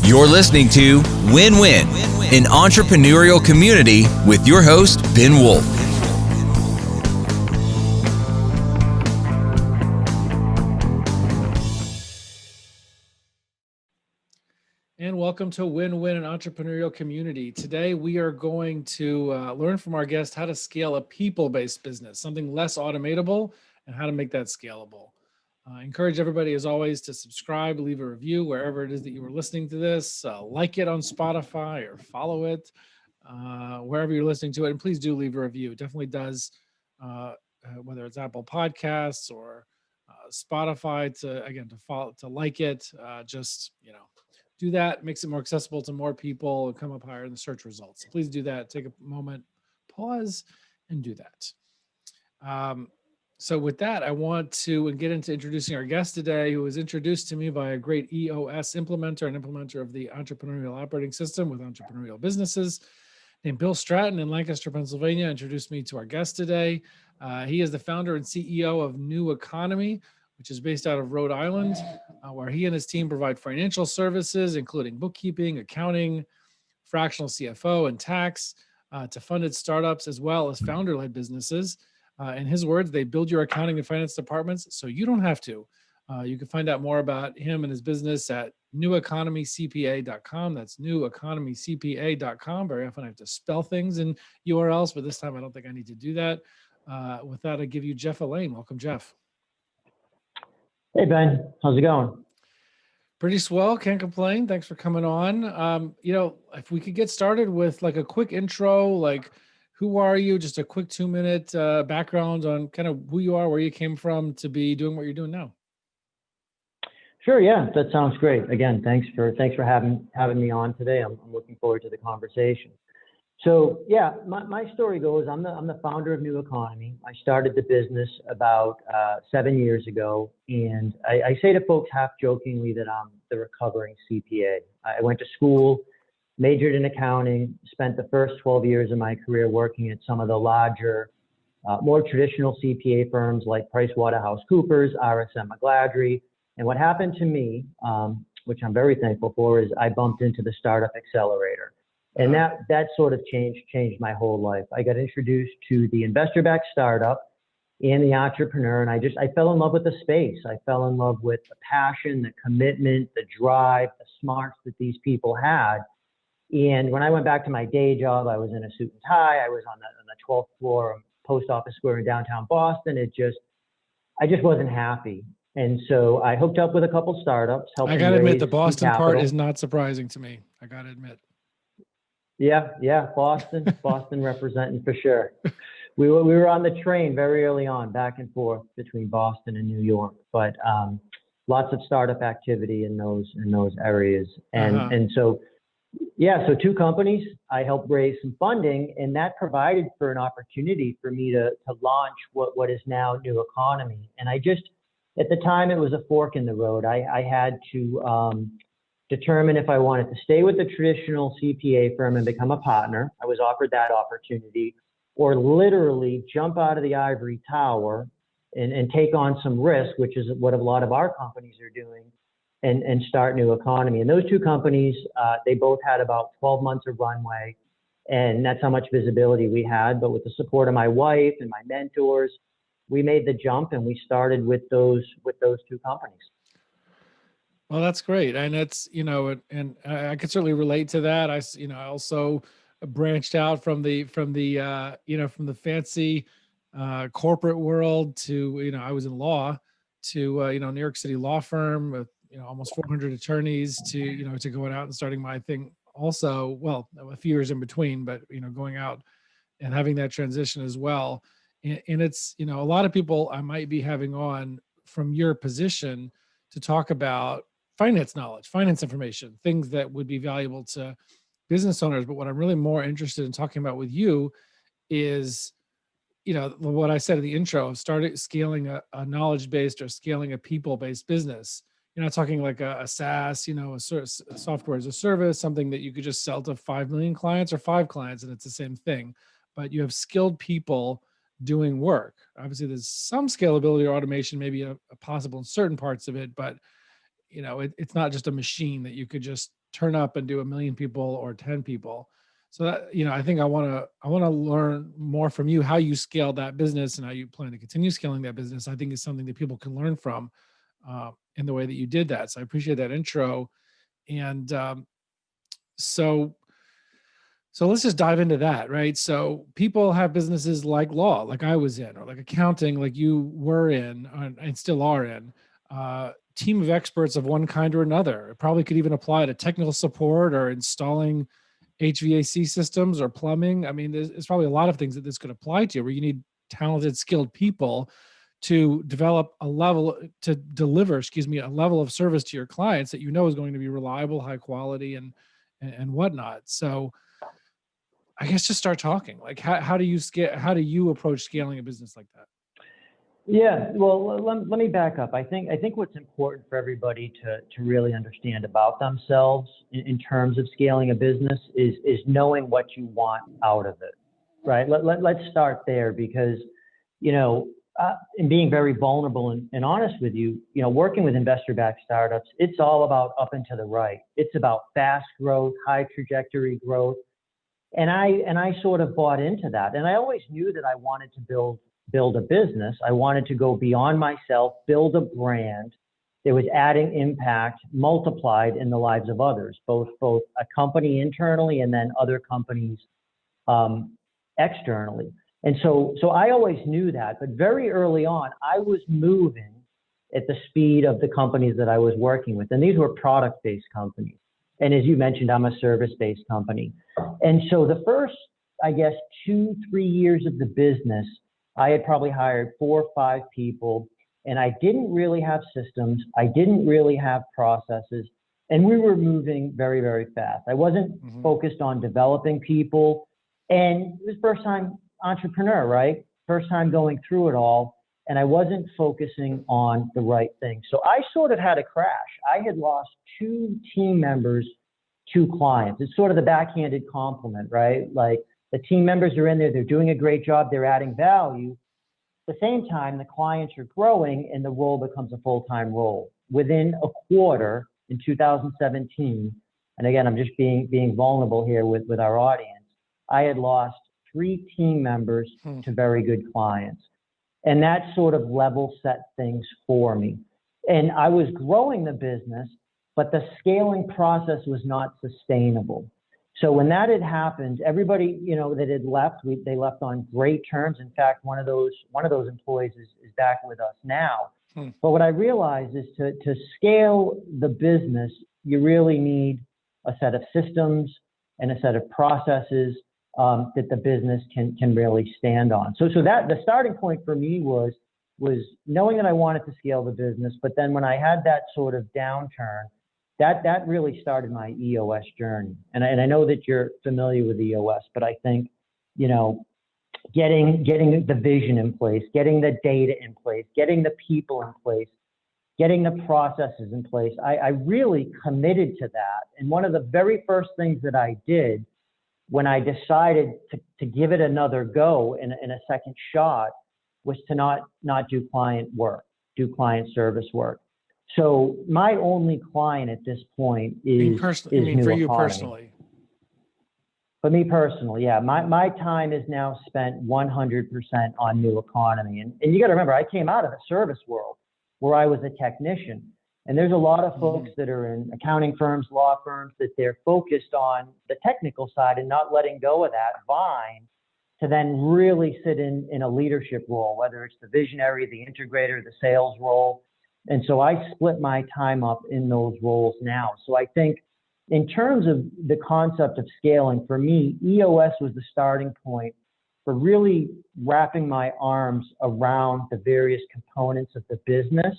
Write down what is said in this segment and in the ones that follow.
You're listening to Win-Win, an entrepreneurial community with your host, Ben Wolf. And welcome to Win-Win, an entrepreneurial community. Today, we are going to learn from our guest how to scale a people-based business, something less automatable, and how to make that scalable. I encourage everybody, as always, to subscribe, leave a review wherever it is that you are listening to this. Like it on Spotify or follow it wherever you're listening to it. And please do leave a review. It definitely does, whether it's Apple Podcasts or Spotify, to follow, to like it. Do that. Makes it more accessible to more people and come up higher in the search results. So please do that. Take a moment, pause, and do that. So with that, I want to get into introducing our guest today, who was introduced to me by a great EOS implementer and implementer of the entrepreneurial operating system with entrepreneurial businesses, named Bill Stratton in Lancaster, Pennsylvania. Introduced me to our guest today. He is the founder and CEO of New Economy, which is based out of Rhode Island, where he and his team provide financial services, including bookkeeping, accounting, fractional CFO and tax, to funded startups, as well as founder-led businesses. In his words, they build your accounting and finance departments so you don't have to. You can find out more about him and his business at neweconomycpa.com. That's neweconomycpa.com. Very often I have to spell things in URLs, but this time I don't think I need to do that. With that, I give you Jeff Allain. Welcome, Jeff. Hey, Ben. How's it going? Pretty swell. Can't complain. Thanks for coming on. If we could get started with like a quick intro, like who are you? Just a quick 2-minute background on kind of who you are, where you came from to be doing what you're doing now. Sure. Yeah, that sounds great. Again, thanks for having me on today. I'm looking forward to the conversation. So yeah, my story goes, I'm the founder of New Economy. I started the business about 7 years ago. And I say to folks half jokingly that I'm the recovering CPA. I went to school, majored in accounting, spent the first 12 years of my career working at some of the larger, more traditional CPA firms like PricewaterhouseCoopers, RSM McGladrey. And what happened to me, which I'm very thankful for, is I bumped into the Startup Accelerator. And that sort of changed my whole life. I got introduced to the investor-backed startup and the entrepreneur, and I fell in love with the space. I fell in love with the passion, the commitment, the drive, the smarts that these people had. And when I went back to my day job, I was in a suit and tie. I was on the 12th floor of Post Office Square in downtown Boston. I just wasn't happy. And so I hooked up with a couple startups. I got to admit, the Boston part is not surprising to me. I got to admit. Yeah, Boston representing for sure. We were on the train very early on, back and forth between Boston and New York, but lots of startup activity in those areas, and so two companies. I helped raise some funding, and that provided for an opportunity for me to launch what is now New Economy. And at the time, it was a fork in the road. I had to determine if I wanted to stay with the traditional CPA firm and become a partner. I was offered that opportunity, or literally jump out of the ivory tower and take on some risk, which is what a lot of our companies are doing, and start New Economy. And those two companies, they both had about 12 months of runway, and that's how much visibility we had. But with the support of my wife and my mentors, we made the jump, and we started with those two companies. Well, that's great. And it's, and I could certainly relate to that. I also branched out from the fancy corporate world to, I was in law to, New York City law firm with, almost 400 attorneys to going out and starting my thing also. Well, a few years in between, but, going out and having that transition as well. And it's, a lot of people I might be having on from your position to talk about finance knowledge, finance information, things that would be valuable to business owners. But what I'm really more interested in talking about with you is, what I said in the intro, started scaling a knowledge-based or scaling a people-based business. You're not talking like a SaaS, a software as a service, something that you could just sell to 5 million clients or 5 clients, and it's the same thing. But you have skilled people doing work. Obviously, there's some scalability or automation, maybe possible in certain parts of it, but it's not just a machine that you could just turn up and do 1 million people or 10 people. So that, I think I want to learn more from you, how you scaled that business and how you plan to continue scaling that business. I think is something that people can learn from in the way that you did that. So I appreciate that intro. And so let's just dive into that, right? So people have businesses like law, like I was in, or like accounting, like you were in and still are in. Team of experts of one kind or another. It probably could even apply to technical support or installing HVAC systems or plumbing. I mean, there's probably a lot of things that this could apply to, where you need talented, skilled people to deliver, a level of service to your clients that is going to be reliable, high quality, and whatnot. So I guess just start talking. Like, how do you scale? How do you approach scaling a business like that? Yeah, well, let me back up. I think what's important for everybody to really understand about themselves in terms of scaling a business is knowing what you want out of it, right? Let's start there, because, in being very vulnerable and honest with you, working with investor-backed startups, it's all about up and to the right. It's about fast growth, high trajectory growth. And I sort of bought into that. And I always knew that I wanted to build a business. I wanted to go beyond myself, build a brand that was adding impact multiplied in the lives of others, both a company internally and then other companies externally. And so I always knew that, but very early on, I was moving at the speed of the companies that I was working with. And these were product-based companies. And as you mentioned, I'm a service-based company. And so the first, I guess, 2-3 years of the business, I had probably hired 4 or 5 people, and I didn't really have systems. I didn't really have processes, and we were moving very, very fast. I wasn't focused on developing people, and it was first time entrepreneur, right? First time going through it all, and I wasn't focusing on the right thing. So I sort of had a crash. I had lost 2 team members, 2 clients. It's sort of the backhanded compliment, right? Like, the team members are in there, they're doing a great job, they're adding value. At the same time, the clients are growing and the role becomes a full-time role. Within a quarter in 2017, and again, I'm just being vulnerable here with our audience, I had lost 3 team members to very good clients. And that sort of level set things for me. And I was growing the business, but the scaling process was not sustainable. So when that had happened, everybody, that had left, they left on great terms. In fact, one of those employees is back with us now. But what I realized is to scale the business, you really need a set of systems and a set of processes that the business can really stand on. So that the starting point for me was knowing that I wanted to scale the business. But then when I had that sort of downturn, that really started my EOS journey. And I know that you're familiar with EOS, but I think, getting the vision in place, getting the data in place, getting the people in place, getting the processes in place, I really committed to that. And one of the very first things that I did when I decided to give it another go in a second shot was to not do client work, do client service work. So my only client at this point is New for you Economy. personally? For me personally, yeah. My time is now spent 100% on New Economy. And you got to remember, I came out of the service world where I was a technician. And there's a lot of folks that are in accounting firms, law firms, that they're focused on the technical side and not letting go of that vine to then really sit in a leadership role, whether it's the visionary, the integrator, the sales role. And so I split my time up in those roles now. So I think in terms of the concept of scaling, for me, EOS was the starting point for really wrapping my arms around the various components of the business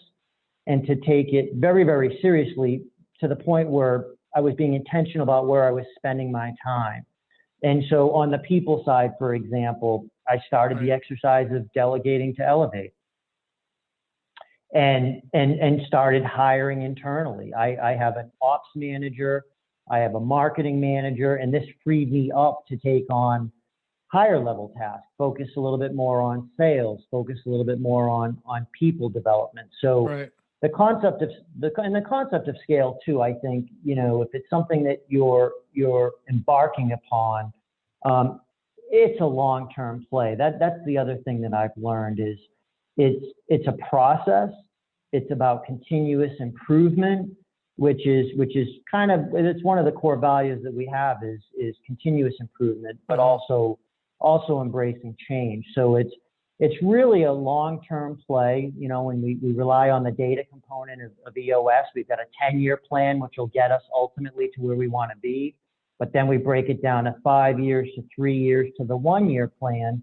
and to take it very, very seriously to the point where I was being intentional about where I was spending my time. And so on the people side, for example, I started the exercise of delegating to elevate. And started hiring internally. I have an ops manager, I have a marketing manager, and this freed me up to take on higher level tasks, focus a little bit more on sales, focus a little bit more on people development. So the concept of scale too, I think, if it's something that you're embarking upon, it's a long-term play. That's the other thing that I've learned is it's a process. It's about continuous improvement, which is kind of, it's one of the core values that we have is continuous improvement, but also embracing change. So it's really a long-term play. When we rely on the data component of EOS, we've got a 10-year plan, which will get us ultimately to where we want to be. But then we break it down to 5 years to 3 years to the 1-year plan,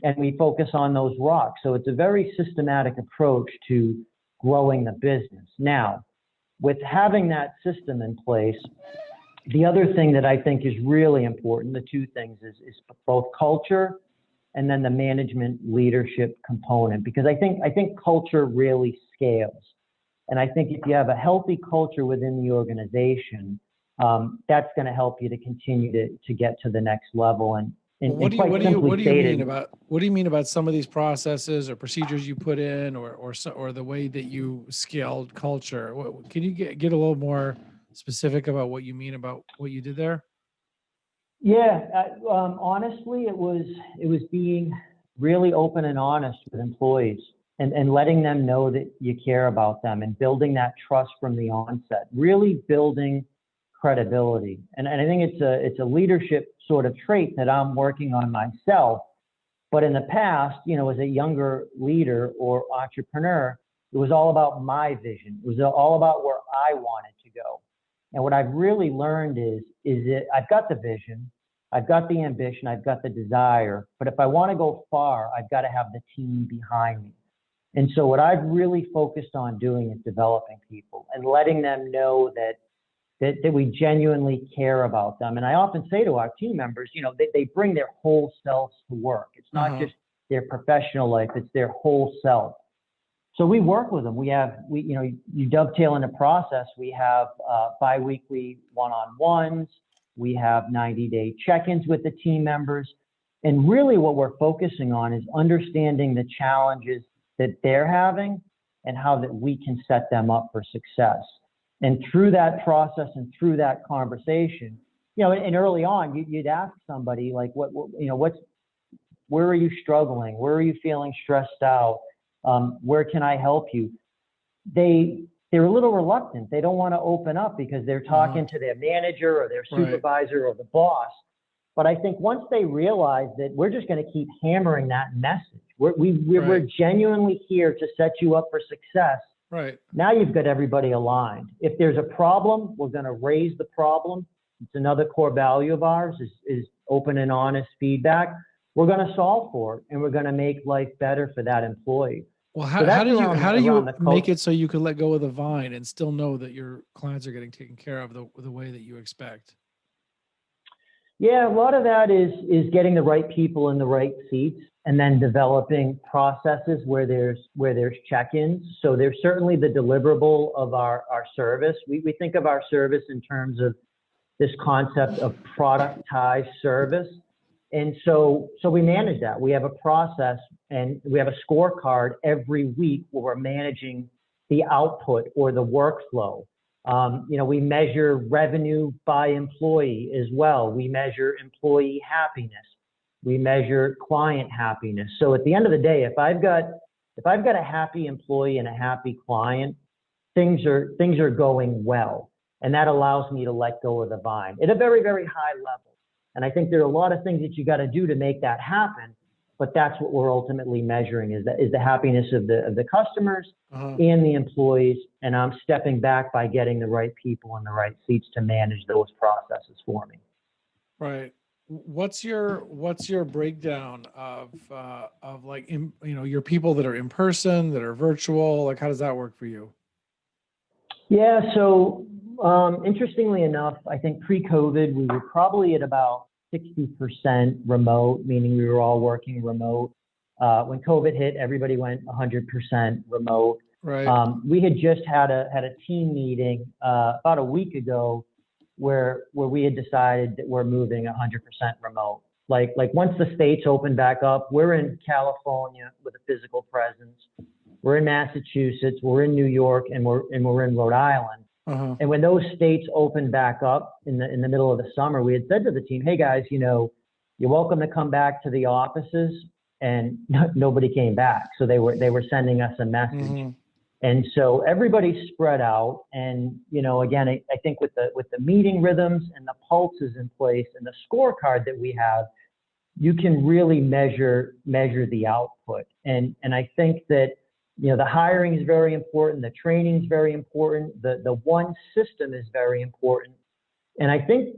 and we focus on those rocks. So it's a very systematic approach to growing the business. Now, with having that system in place, the other thing that I think is really important, the two things is both culture and then the management leadership component, because I think culture really scales. And I think if you have a healthy culture within the organization, that's going to help you to continue to get to the next level. And what do you mean about some of these processes or procedures you put in, or the way that you scaled culture? Can you get a little more specific about what you mean about what you did there? Yeah, honestly, it was being really open and honest with employees and letting them know that you care about them and building that trust from the onset, really building credibility. And I think it's a leadership sort of trait that I'm working on myself. But in the past, as a younger leader or entrepreneur, it was all about my vision. It was all about where I wanted to go. And what I've really learned is that I've got the vision, I've got the ambition, I've got the desire, but if I want to go far, I've got to have the team behind me. And so what I've really focused on doing is developing people and letting them know that we genuinely care about them. And I often say to our team members, they bring their whole selves to work. It's not just their professional life, it's their whole self. So we work with them. You dovetail in a process. We have biweekly one-on-ones. We have 90-day check-ins with the team members. And really what we're focusing on is understanding the challenges that they're having and how that we can set them up for success. And through that process and through that conversation, and early on, you'd ask somebody like, where are you struggling? Where are you feeling stressed out? Where can I help you? They're a little reluctant. They don't want to open up because they're talking to their manager or their supervisor or the boss. But I think once they realize that we're just going to keep hammering that message, we're genuinely here to set you up for success. Right. Now you've got everybody aligned. If there's a problem, we're going to raise the problem. It's another core value of ours is open and honest feedback. We're going to solve for it, and we're going to make life better for that employee. Well, how do you make it so you can let go of the vine and still know that your clients are getting taken care of the way that you expect? Yeah, a lot of that is getting the right people in the right seats, and then developing processes where there's check-ins. So there's certainly the deliverable of our service. We think of our service in terms of this concept of productized service. And so we manage that. We have a process and we have a scorecard every week where we're managing the output or the workflow. We measure revenue by employee as well. We measure employee happiness. We measure client happiness. So at the end of the day, if I've got a happy employee and a happy client, things are going well. And that allows me to let go of the vine at a very, very high level. And I think there are a lot of things that you got to do to make that happen. But that's what we're ultimately measuring is the happiness of the customers and the employees. And I'm stepping back by getting the right people in the right seats to manage those processes for me. Right. What's your breakdown of like your people that are in person, that are virtual? Like, how does that work for you? Yeah. So interestingly enough, I think pre-COVID we were probably at about 60% remote, meaning we were all working remote. When COVID hit, everybody went 100% remote. Right. We had just had a team meeting about a week ago where we had decided that we're moving 100% remote. Like once the states open back up, we're in California with a physical presence. we're in Massachusetts, we're in New York, and we're in Rhode Island. Uh-huh. And when those states opened back up in the middle of the summer, we had said to the team, hey guys, you're welcome to come back to the offices, and nobody came back. So they were sending us a message. Mm-hmm. And so everybody's spread out. And, again, I think with the meeting rhythms and the pulses in place and the scorecard that we have, you can really measure the output. And I think that, the hiring is very important. The training is very important. The one system is very important. And I think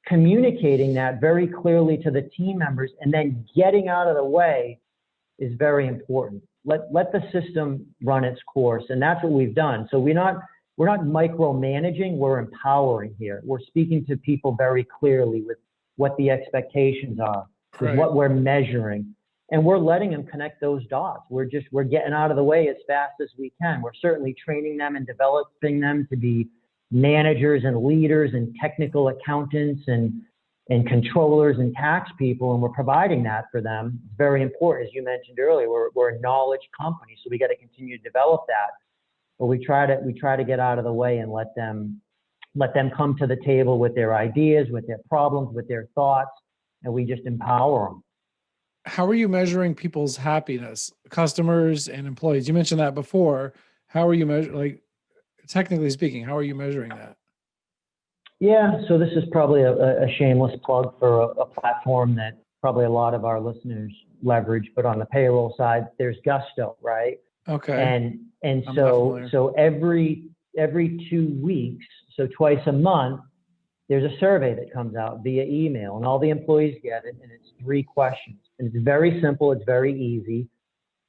communicating that very clearly to the team members and then getting out of the way is very important. Let the system run its course. And that's what we've done. So we're not micromanaging, we're empowering here. We're speaking to people very clearly with what the expectations are, with Right. what we're measuring. And we're letting them connect those dots. We're getting out of the way as fast as we can. We're certainly training them and developing them to be managers and leaders and technical accountants and controllers and tax people, and we're providing that for them. It's very important. As you mentioned earlier, we're a knowledge company, so we got to continue to develop that. But we try to get out of the way and let them come to the table with their ideas, with their problems, with their thoughts, and we just empower them. How are you measuring people's happiness, customers and employees? You mentioned that before. How are you measuring, technically speaking, how are you measuring that? Yeah, so this is probably a shameless plug for a platform that probably a lot of our listeners leverage, but on the payroll side, there's Gusto, right? Okay. And I'm not familiar. so every 2 weeks, so twice a month, there's a survey that comes out via email, and all the employees get it, and it's 3 questions. And it's very simple, it's very easy.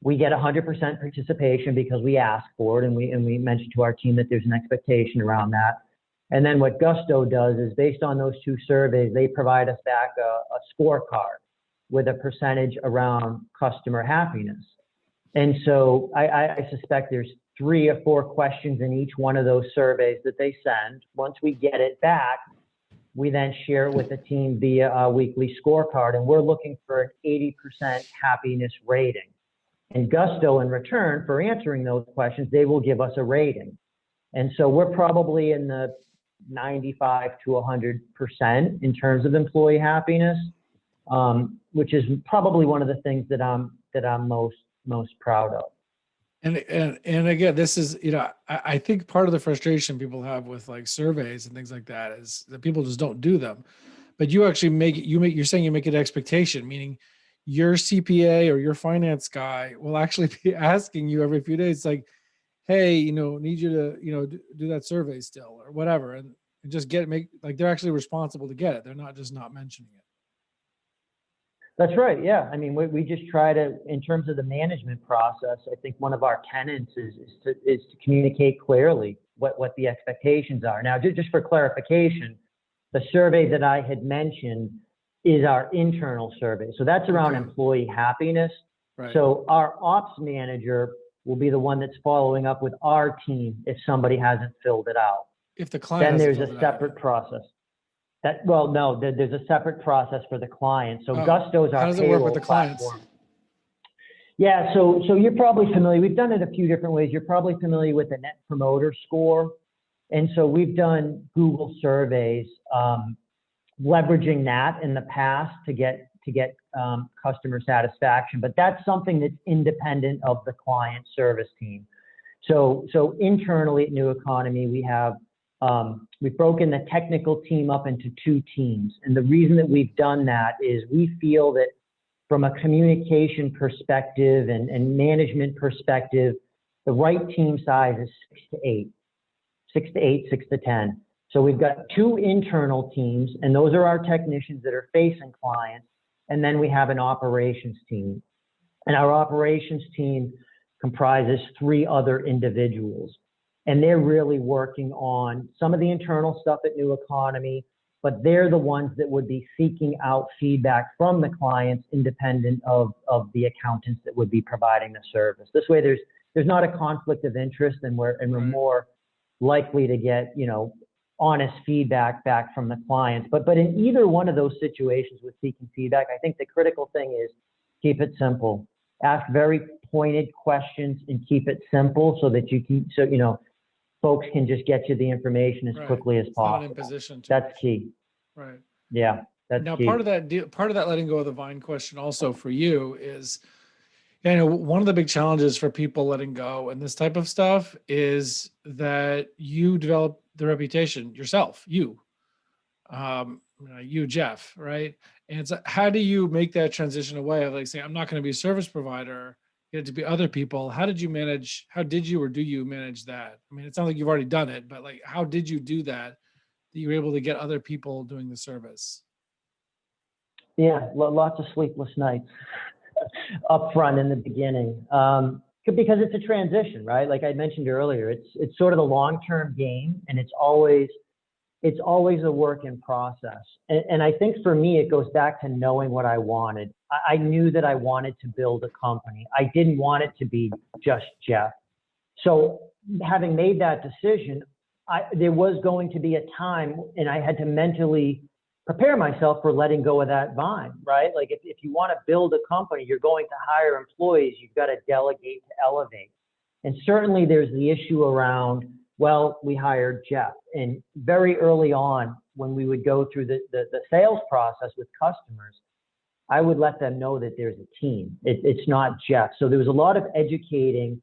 We get 100% participation because we ask for it, and we mentioned to our team that there's an expectation around that. And then what Gusto does is, based on those 2 surveys, they provide us back a scorecard with a percentage around customer happiness. And so I suspect there's 3 or 4 questions in each one of those surveys that they send. Once we get it back, we then share it with the team via a weekly scorecard, and we're looking for an 80% happiness rating. And Gusto, in return for answering those questions, they will give us a rating. And so we're probably in the 95 to 100% in terms of employee happiness, which is probably one of the things that I'm most proud of. And again, this is, I think part of the frustration people have with surveys and things like that is that people just don't do them. But you actually you're saying you make it an expectation, meaning your CPA or your finance guy will actually be asking you every few days, hey, need you to, do that survey still or whatever. And just they're actually responsible to get it. They're not just not mentioning it. That's right. Yeah. I mean, we just try to, in terms of the management process, I think one of our tenets is to communicate clearly what the expectations are. Now, just for clarification, the survey that I had mentioned is our internal survey. So that's around employee happiness. Right. So our ops manager will be the one that's following up with our team if somebody hasn't filled it out. If the client then there's hasn't a filled it out. separate process. There's a separate process for the client. So Oh, Gusto is our how does it work with payroll the clients? platform. Yeah, so you're probably familiar. We've done it a few different ways. You're probably familiar with the Net Promoter Score. And so we've done Google surveys, leveraging that in the past to get customer satisfaction. But that's something that's independent of the client service team. So internally at New Economy, we've broken the technical team up into 2 teams. And the reason that we've done that is we feel that from a communication perspective and management perspective, the right team size is 6 to 8, 6 to 10. So we've got 2 internal teams, and those are our technicians that are facing clients. And then we have an operations team. And our operations team comprises 3 other individuals. And they're really working on some of the internal stuff at New Economy, but they're the ones that would be seeking out feedback from the clients independent of the accountants that would be providing the service. This way there's not a conflict of interest, and we're more likely to get, honest feedback back from the clients. But in either one of those situations with seeking feedback, I think the critical thing is keep it simple. Ask very pointed questions and keep it simple so that folks can just get you the information as Right. quickly as It's not an possible. imposition too That's much. key. Right. Yeah, that's Now, key. part of that letting go of the vine question also for you is, one of the big challenges for people letting go and this type of stuff is that you develop the reputation yourself, Jeff, right? And so how do you make that transition away of like saying, I'm not going to be a service provider, get it to be other people? How did you or do you manage that? I mean, it sounds like you've already done it, but like, how did you do that you were able to get other people doing the service? Yeah, lots of sleepless nights up front in the beginning. Because it's a transition, right? Like I mentioned earlier, it's sort of the long-term game, and it's always a work in process. And I think for me, it goes back to knowing what I wanted. I knew that I wanted to build a company. I didn't want it to be just Jeff. So having made that decision, there was going to be a time, and I had to mentally prepare myself for letting go of that vine, right? Like if you want to build a company, you're going to hire employees, you've got to delegate to elevate. And certainly there's the issue around, well, we hired Jeff. And very early on, when we would go through the sales process with customers, I would let them know that there's a team. It's not Jeff. So there was a lot of educating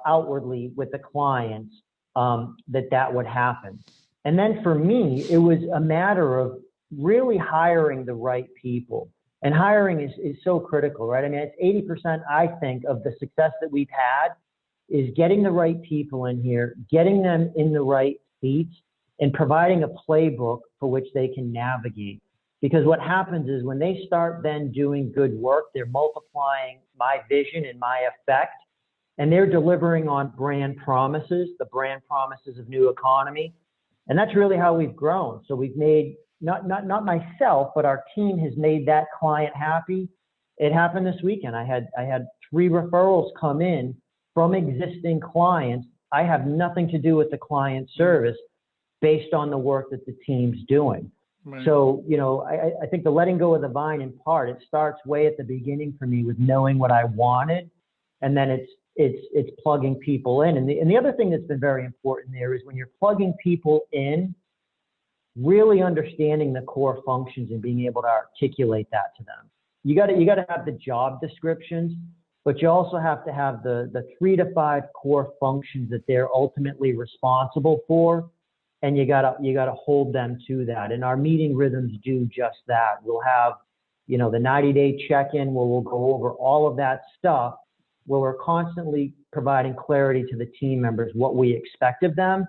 outwardly with the clients that would happen. And then for me, it was a matter of really hiring the right people. And hiring is so critical, right? I mean, it's 80%, I think, of the success that we've had is getting the right people in here, getting them in the right seats, and providing a playbook for which they can navigate. Because what happens is when they start then doing good work, they're multiplying my vision and my effect, and they're delivering on brand promises, the brand promises of New Economy. And that's really how we've grown. So we've made, not myself, but our team has made that client happy. It happened this weekend. I had 3 referrals come in from existing clients. I have nothing to do with the client service based on the work that the team's doing. Right. So, I think the letting go of the vine, in part, it starts way at the beginning for me with knowing what I wanted, and then it's plugging people in. And the other thing that's been very important there is when you're plugging people in, really understanding the core functions and being able to articulate that to them. You got to have the job descriptions, but you also have to have the 3 to 5 core functions that they're ultimately responsible for, and you got to hold them to that. And our meeting rhythms do just that. We'll have, the 90-day check-in where we'll go over all of that stuff, where we're constantly providing clarity to the team members what we expect of them.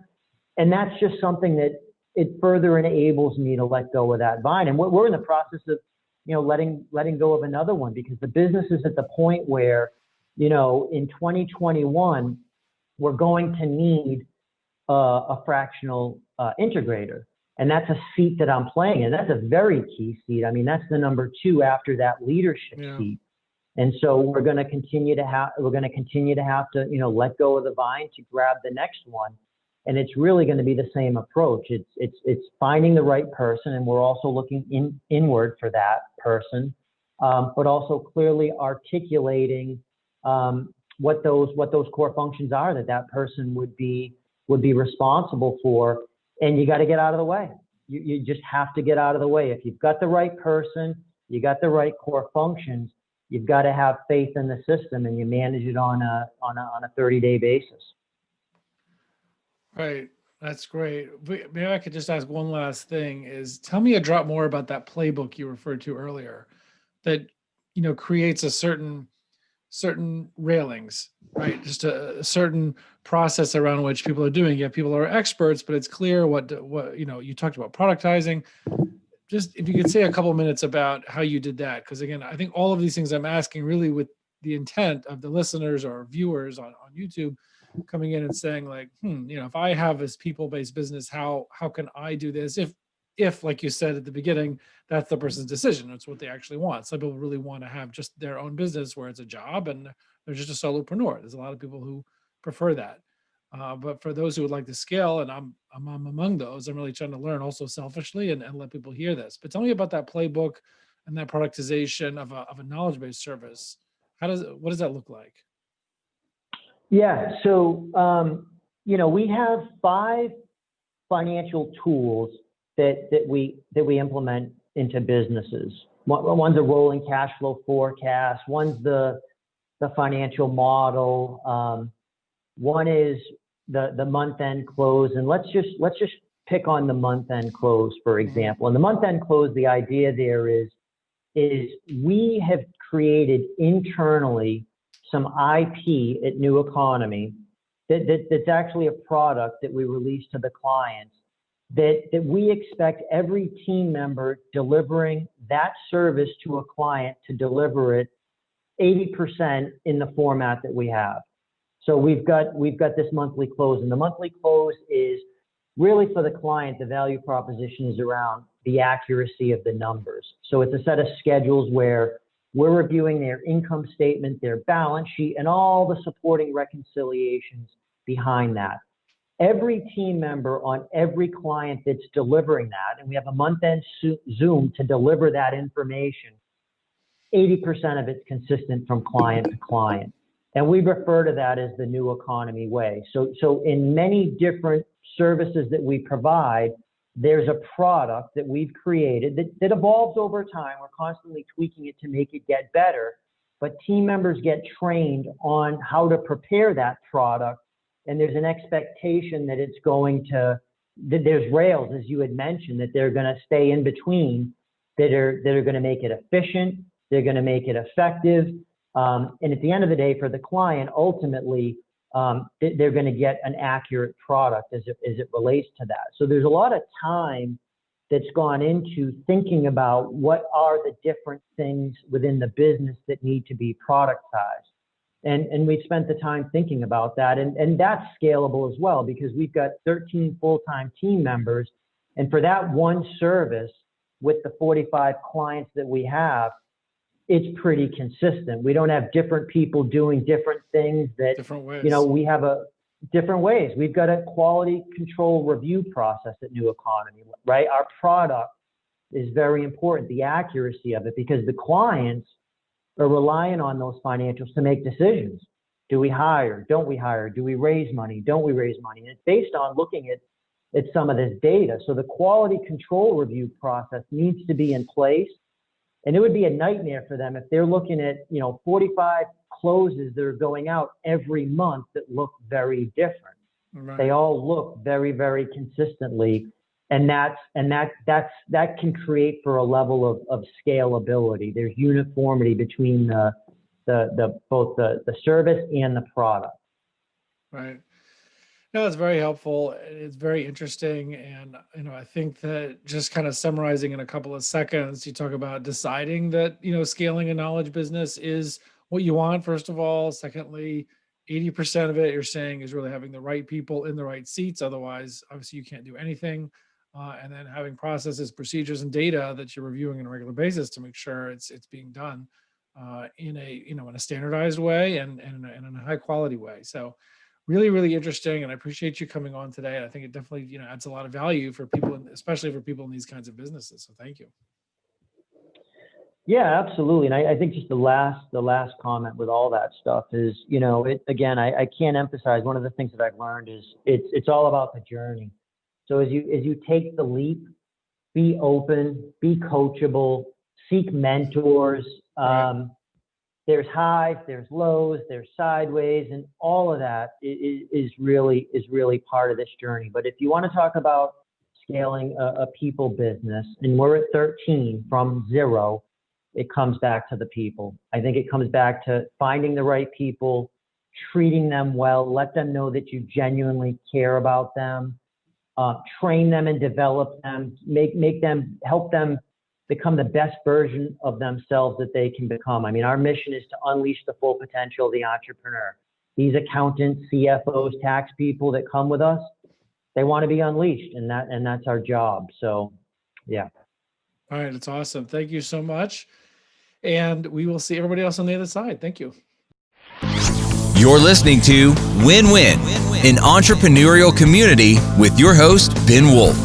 And that's just something that it further enables me to let go of that vine. And we're in the process of, letting go of another one, because the business is at the point where, in 2021, we're going to need a fractional integrator. And that's a seat that I'm playing in. That's a very key seat. I mean, that's the number 2 after that leadership seat. And so we're going to continue to have to, let go of the vine to grab the next one. And it's really going to be the same approach. It's finding the right person, and we're also looking inward for that person, but also clearly articulating what those core functions are that person would be responsible for. And you got to get out of the way. You just have to get out of the way. If you've got the right person, you got the right core functions, you've got to have faith in the system, and you manage it on a 30-day basis. Right. That's great. Maybe I could just ask one last thing is, tell me a drop more about that playbook you referred to earlier that, creates a certain railings, right? Just a certain process around which people are doing. Yeah, people are experts, but it's clear what, you talked about productizing. Just if you could say a couple minutes about how you did that. Because again, I think all of these things I'm asking really with the intent of the listeners or viewers on YouTube coming in and saying like, if I have this people-based business, how can I do this? If like you said at the beginning, that's the person's decision. It's what they actually want. Some people really want to have just their own business where it's a job and they're just a solopreneur. There's a lot of people who prefer that. But for those who would like to scale, and I'm among those, I'm really trying to learn also selfishly and let people hear this. But tell me about that playbook and that productization of a knowledge-based service. What does that look like? Yeah. So, we have 5 financial tools that we implement into businesses. One's a rolling cash flow forecast. One's the financial model. One is the month-end close. And let's just pick on the month-end close, for example. And the month-end close, the idea there is we have created internally some IP at New Economy that's actually a product that we release to the clients that we expect every team member delivering that service to a client to deliver it 80% in the format that we have. So we've got this monthly close, and the monthly close is really for the client. The value proposition is around the accuracy of the numbers. So it's a set of schedules where we're reviewing their income statement, their balance sheet, and all the supporting reconciliations behind that. Every team member on every client that's delivering that, and we have a month-end Zoom to deliver that information, 80% of it's consistent from client to client. And we refer to that as the New Economy way. So in many different services that we provide, there's a product that we've created that evolves over time. We're constantly tweaking it to make it get better, but team members get trained on how to prepare that product. And there's an expectation that it's going to, that there's rails, as you had mentioned, that they're going to stay in between, that are going to make it efficient, they're going to make it effective. And at the end of the day, for the client, ultimately, they're going to get an accurate product as it relates to that. So there's a lot of time that's gone into thinking about what are the different things within the business that need to be productized. And we've spent the time thinking about that. And that's scalable as well, because we've got 13 full-time team members. And for that one service with the 45 clients that we have, it's pretty consistent. We don't have different people doing different things that, different ways. We have different ways. We've got a quality control review process at New Economy, right? Our product is very important, the accuracy of it, because the clients are relying on those financials to make decisions. Do we hire? Don't we hire? Do we raise money? Don't we raise money? And it's based on looking at some of this data. So the quality control review process needs to be in place. And it would be a nightmare for them if they're looking at, 45 closes that are going out every month that look very different. Right. They all look very, very consistently. And that can create for a level of scalability. There's uniformity between both the service and the product. Right. No, it's very helpful. It's very interesting. And, I think that just kind of summarizing in a couple of seconds, you talk about deciding that, scaling a knowledge business is what you want, first of all. Secondly, 80% of it you're saying is really having the right people in the right seats. Otherwise, obviously you can't do anything. And then having processes, procedures, and data that you're reviewing on a regular basis to make sure it's being done in a standardized way and in a high quality way. So really, really interesting. And I appreciate you coming on today. I think it definitely, adds a lot of value for people, especially for people in these kinds of businesses. So thank you. Yeah, absolutely. And I think just the last comment with all that stuff is, I can't emphasize, one of the things that I've learned is it's all about the journey. So as you take the leap, be open, be coachable, seek mentors. Right. There's highs, there's lows, there's sideways, and all of that is really part of this journey. But if you want to talk about scaling a people business, and we're at 13 from 0, it comes back to the people. I think it comes back to finding the right people, treating them well, let them know that you genuinely care about them. Train them and develop them, help them become the best version of themselves that they can become. I mean, our mission is to unleash the full potential of the entrepreneur. These accountants, CFOs, tax people that come with us, they want to be unleashed, and that's our job. So, yeah. All right, that's awesome. Thank you so much. And we will see everybody else on the other side. Thank you. You're listening to Win-Win, an entrepreneurial community with your host, Ben Wolf.